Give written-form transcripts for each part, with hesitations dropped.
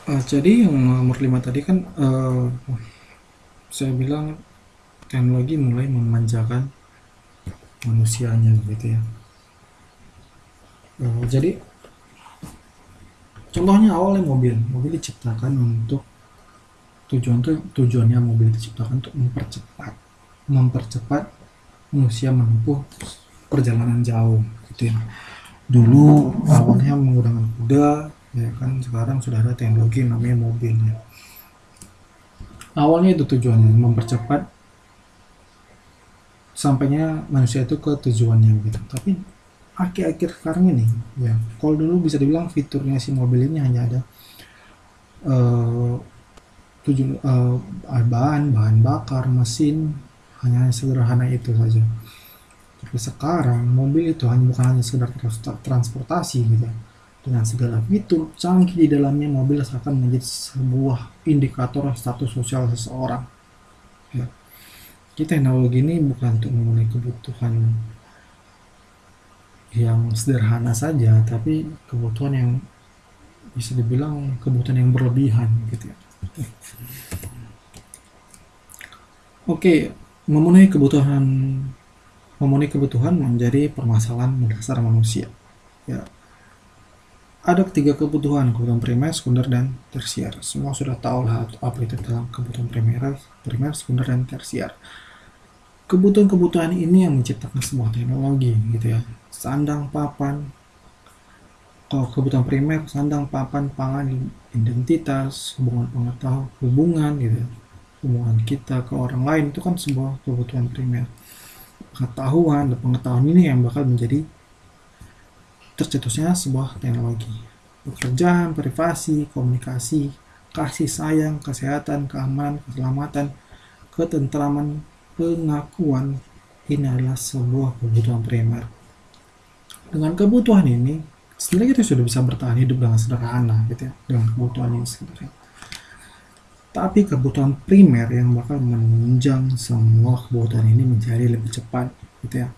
Jadi yang nomor 5 tadi kan saya bilang teknologi mulai memanjakan manusianya gitu ya. Jadi contohnya awalnya mobil diciptakan untuk tujuannya mobil diciptakan untuk mempercepat manusia menempuh perjalanan jauh gitu ya. Dulu awalnya menggunakan kuda, ya kan, sekarang sudah ada teknologi namanya mobil ya. Awalnya itu tujuannya mempercepat sampainya manusia itu ke tujuannya gitu. Tapi akhir-akhir sekarang ini ya, kalau dulu bisa dibilang fiturnya si mobil ini hanya ada eh, bahan bakar, mesin, hanya sederhana itu saja. Tapi sekarang mobil itu bukan hanya sekedar transportasi gitu ya. Dengan segala fitur canggih di dalamnya, mobil akan menjadi sebuah indikator status sosial seseorang ya. Jadi teknologi ini bukan untuk memenuhi kebutuhan yang sederhana saja, tapi kebutuhan yang bisa dibilang kebutuhan yang berlebihan gitu ya. Oke, memenuhi kebutuhan memenuhi kebutuhan menjadi permasalahan mendasar manusia. Ya, ada ketiga kebutuhan primer, sekunder, dan tersier. Semua sudah tahu lah apa itu dalam kebutuhan primer, sekunder, dan tersier. Kebutuhan-kebutuhan ini yang menciptakan sebuah teknologi gitu ya. Sandang, papan. Kalau kebutuhan primer, sandang, papan, pangan, identitas, hubungan gitu ya. Hubungan kita ke orang lain itu kan sebuah kebutuhan primer. Pengetahuan ini yang bakal menjadi tercetusnya sebuah teknologi. Pekerjaan, privasi, komunikasi, kasih sayang, kesehatan, keamanan, keselamatan, ketentraman, pengakuan, ini adalah sebuah kebutuhan primer. Dengan kebutuhan ini, sebenarnya kita sudah bisa bertahan hidup dengan sederhana gitu ya, dengan kebutuhan ini sebenarnya. Tapi kebutuhan primer yang bakal menunjang semua kebutuhan ini menjadi lebih cepat gitu ya.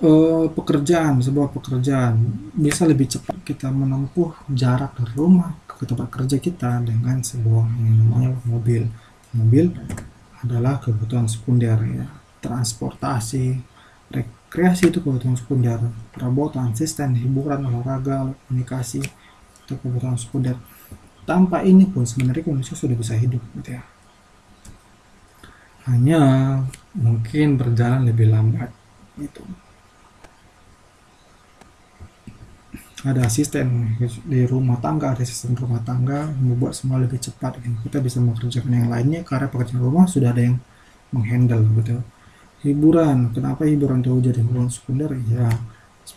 Sebuah pekerjaan bisa lebih cepat kita menempuh jarak dari rumah ke tempat kerja kita dengan sebuah yang namanya mobil. Mobil adalah kebutuhan sekunder ya. Transportasi, rekreasi itu kebutuhan sekunder. Perabotan, asisten, hiburan, olahraga, komunikasi itu kebutuhan sekunder. Tanpa ini pun sebenarnya manusia sudah bisa hidup gitu ya. Hanya mungkin berjalan lebih lambat gitu. Ada asisten di rumah tangga, ada asisten rumah tangga membuat semua lebih cepat. Kita bisa mengerjakan yang lainnya karena pekerjaan rumah sudah ada yang menghandle gitu. Hiburan, kenapa hiburan itu jadi hiburan sekunder? Ya,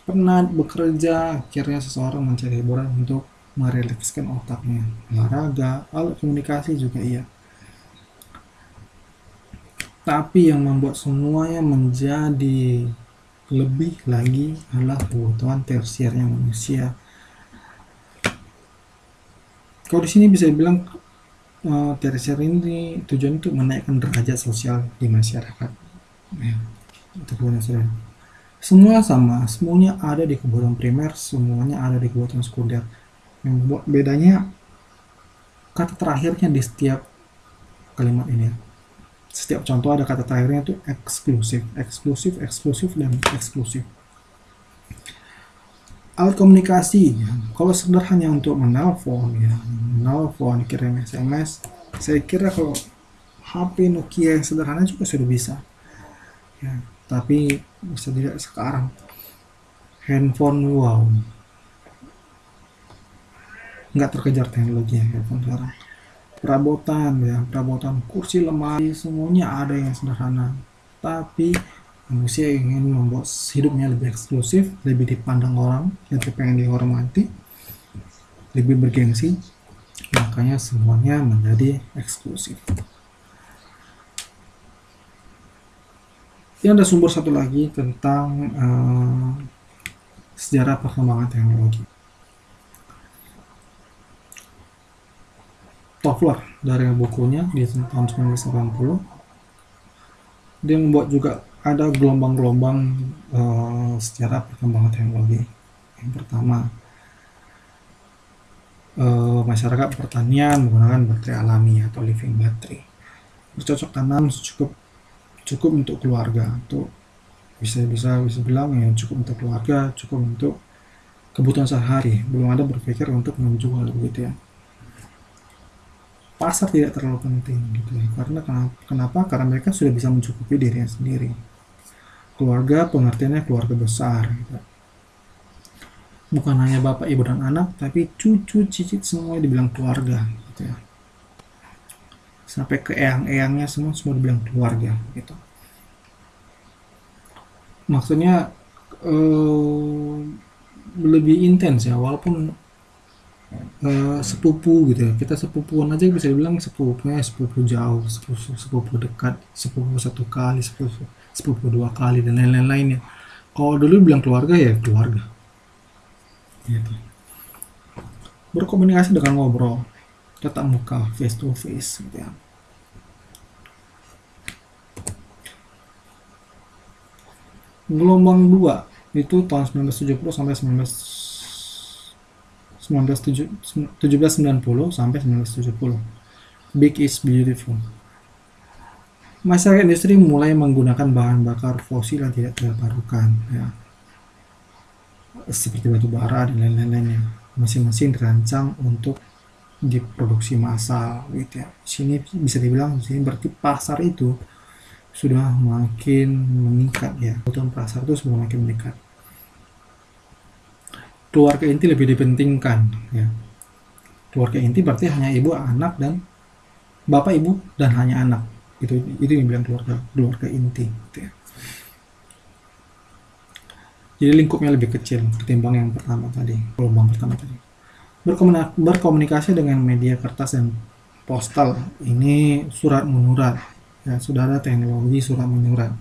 penat bekerja, akhirnya seseorang mencari hiburan untuk merelakskan otaknya. Olahraga, alat komunikasi juga iya. Tapi yang membuat semuanya menjadi lebih lagi adalah kebutuhan tersiernya manusia. Kalau di sini bisa dibilang tersier ini tujuan untuk menaikkan derajat sosial di masyarakat. Ya, itu kebutuhan. Semua sama, semuanya ada di kebutuhan primer, semuanya ada di kebutuhan sekunder. Yang membuat bedanya kata terakhirnya di setiap kalimat ini. Setiap contoh ada kata terakhirnya itu eksklusif, eksklusif, eksklusif, dan eksklusif. Alat komunikasi ya. Kalau sekedar hanya untuk menelpon, kirim SMS, saya kira kalau HP Nokia yang sederhana juga sudah bisa ya. Tapi bisa tidak sekarang handphone, wow, nggak terkejar teknologi handphone sekarang. Perabotan kursi, lemari, semuanya ada yang sederhana. Tapi manusia ingin membuat hidupnya lebih eksklusif, lebih dipandang orang, lebih pengen dihormati, lebih bergengsi, makanya semuanya menjadi eksklusif. Ini ada sumber satu lagi tentang sejarah perkembangan teknologi. Toffler dari bukunya di tahun 1980, dia membuat juga ada gelombang-gelombang sejarah perkembangan teknologi. Yang pertama, masyarakat pertanian menggunakan baterai alami atau living battery. Bercocok tanam cukup untuk keluarga, untuk bisa bilang ya cukup untuk keluarga, cukup untuk kebutuhan sehari, belum ada berpikir untuk menjual gitu ya. Pasar tidak terlalu penting gitu ya, karena kenapa? Karena mereka sudah bisa mencukupi dirinya sendiri. Keluarga pengertiannya keluarga besar gitu. Bukan hanya bapak, ibu, dan anak, tapi cucu, cicit semua dibilang keluarga gitu ya. Sampai ke eyang-eyangnya semua dibilang keluarga gitu. Maksudnya lebih intens ya, walaupun sepupu gitu ya, kita sepupuan aja bisa dibilang sepupunya sepupu jauh, sepupu dekat, sepupu satu kali, sepupu dua kali, dan lain-lain lainnya. Kalau dulu bilang keluarga ya keluarga gitu. Berkomunikasi dengan ngobrol tatap muka, face to face gitu ya. Gelombang 2 itu tahun 1970 sampai 1790 sampai 1970. Big is beautiful. Masyarakat industri mulai menggunakan bahan bakar fosil yang tidak terbarukan ya, seperti batu bara dan lain-lainnya. Mesin-mesin dirancang untuk diproduksi massal gitu ya. Sini bisa dibilang sini berarti pasar itu sudah makin meningkat ya. Kebutuhan pasar itu sudah makin meningkat. Keluarga inti lebih dipentingkan ya. Keluarga inti berarti hanya ibu, anak, dan bapak, ibu, dan hanya anak. Itu yang bilang keluarga inti gitu ya. Jadi lingkupnya lebih kecil ketimbang yang pertama tadi, gelombang pertama tadi. Berkomunikasi dengan media kertas dan postal, ini surat menyurat ya, sudah ada teknologi surat menyurat.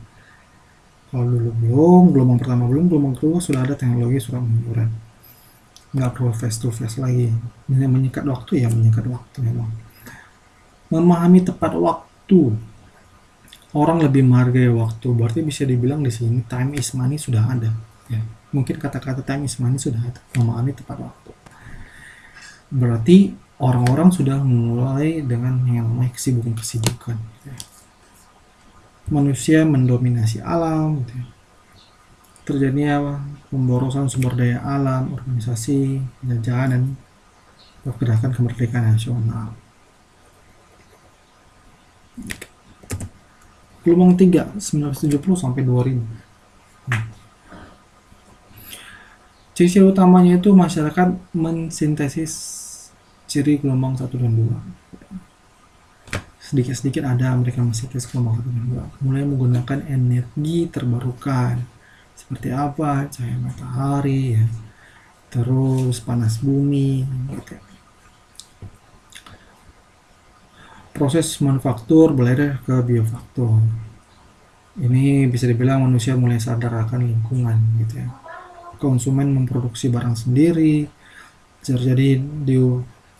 Kalau dulu belum, gelombang pertama belum, gelombang kedua sudah ada teknologi surat menyurat. Nggak perlu face to face lagi. Menyikat waktu ya, menyikat waktu memang. Memahami tepat waktu, orang lebih menghargai waktu, berarti bisa dibilang di sini time is money sudah ada ya. Mungkin kata-kata time is money sudah ada. Memahami tepat waktu berarti orang-orang sudah mulai dengan yang namanya kesibukan ya. Manusia mendominasi alam gitu ya. Terjadinya pemborosan sumber daya alam, organisasi, penjajahan, dan pergerakan kemerdekaan nasional. Gelombang 3 1970 sampai 2000. Ciri-ciri utamanya itu masyarakat mensintesis ciri gelombang 1 dan 2. Sedikit-sedikit ada mereka mensintesis gelombang 1 dan 2. Mulai menggunakan energi terbarukan. Seperti apa? Cahaya matahari ya. Terus panas bumi gitu. Proses manufaktur beralih ke biofaktor. Ini bisa dibilang manusia mulai sadar akan lingkungan gitu ya. Konsumen memproduksi barang sendiri, terjadi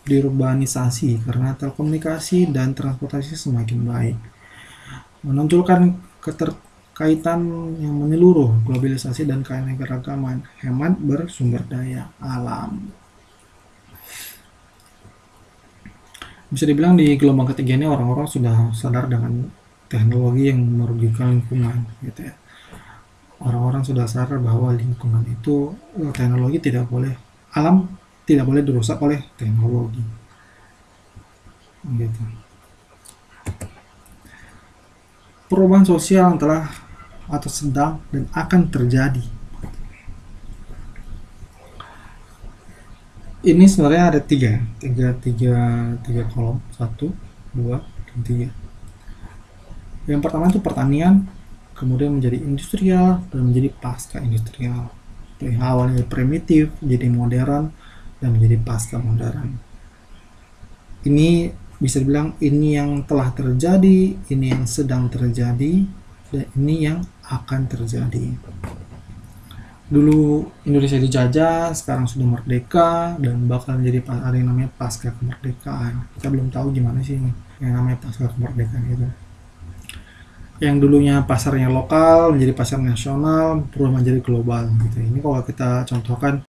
diurbanisasi karena telekomunikasi dan transportasi semakin baik, menonjolkan keterkaitan yang menyeluruh, globalisasi dan keanekaragaman, hemat bersumber daya alam. Bisa dibilang di gelombang ketiga ini orang-orang sudah sadar dengan teknologi yang merugikan lingkungan gitu ya. Orang-orang sudah sadar bahwa lingkungan itu teknologi tidak boleh, alam tidak boleh dirusak oleh teknologi gitu. Perubahan sosial yang telah atau sedang dan akan terjadi. Ini sebenarnya ada tiga kolom, 1, 2, dan 3. Yang pertama itu pertanian, kemudian menjadi industrial, dan menjadi pasca industrial. Dari awalnya primitif, jadi modern, dan menjadi pasca modern. Ini bisa dibilang ini yang telah terjadi, ini yang sedang terjadi, dan ini yang akan terjadi. Dulu Indonesia dijajah, sekarang sudah merdeka, dan bakal menjadi ada yang namanya pasca kemerdekaan. Kita belum tahu gimana sih ini yang namanya pasca kemerdekaan itu. Yang dulunya pasarnya lokal menjadi pasar nasional, berubah menjadi global gitu. Ini kalau kita contohkan